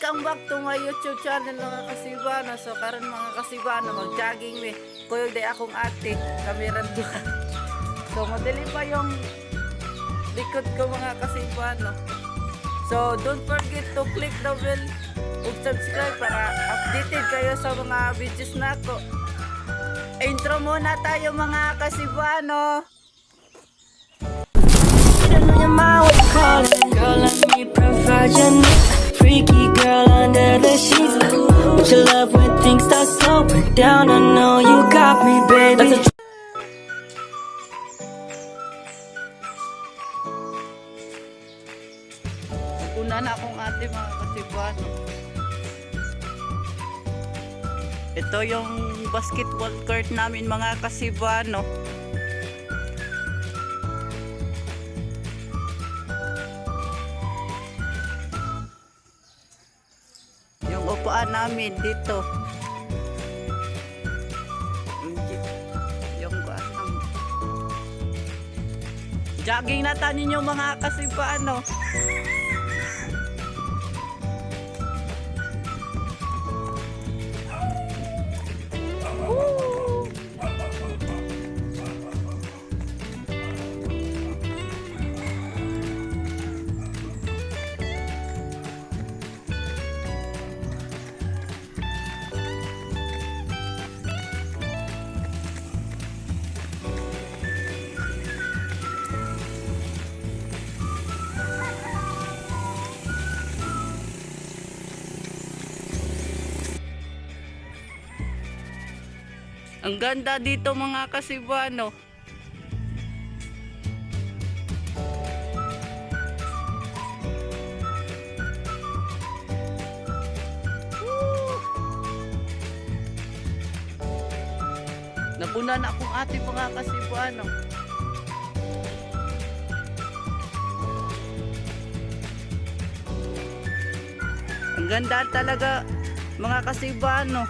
Welcome back to my YouTube channel mga kasibano. So karon mga kasibano, mag-jogging mi. Kuyog day akong ate, kameran duha. So madali pa yung likod ko mga kasibano. So don't forget to click the bell ug subscribe para updated kayo sa mga videos nako. Intro muna tayo mga kasibano. Girl, let me provide your need. Freaky girl under the sheets. Would you love when things start slowing down? I know you got me, baby. Una na akong ate mga kasibano. Ito yung basketball court namin mga kasibano. Yung upuan namin dito. Yung kuan namin. Jogging na tanin yung mga kasibano. Ang ganda dito mga kasibano. Napunan akong ate mga kasibano. Ang ganda talaga mga kasibano.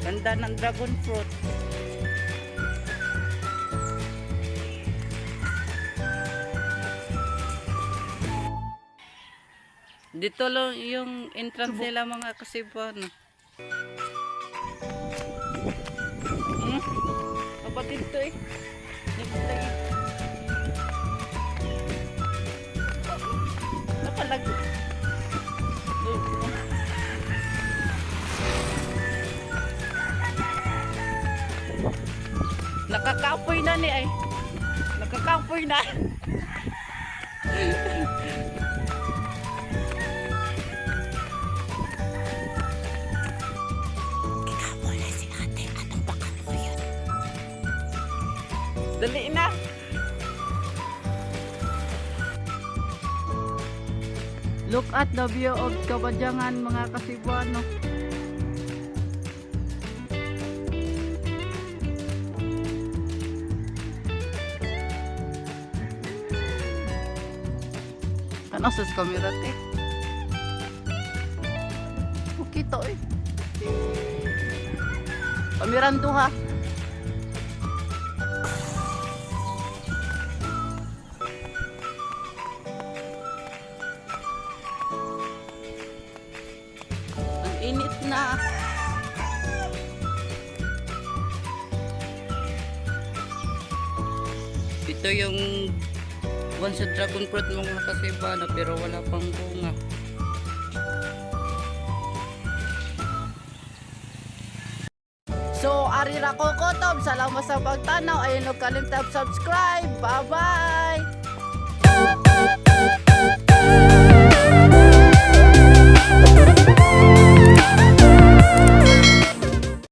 Ganda ng dragon fruit. Dito lang yung entrance nila mga kasibano. Kapatid to eh. Nakalag. Nakakapoy na ni ay. Nakakapoy na. Kikapoy na si ate. Anong baka mo yun? Dali na. Look at the view of Kabadyangan mga kasibano. Nasa camera te. Okay to eh. Kameran to ha. Ang init na. Ito yung once sa dragon fruit mga kasibano pero wala pang bunga. So ari ra ko kotob, salamat sa pagtanaw, ayun og kalimtab subscribe. Bye bye.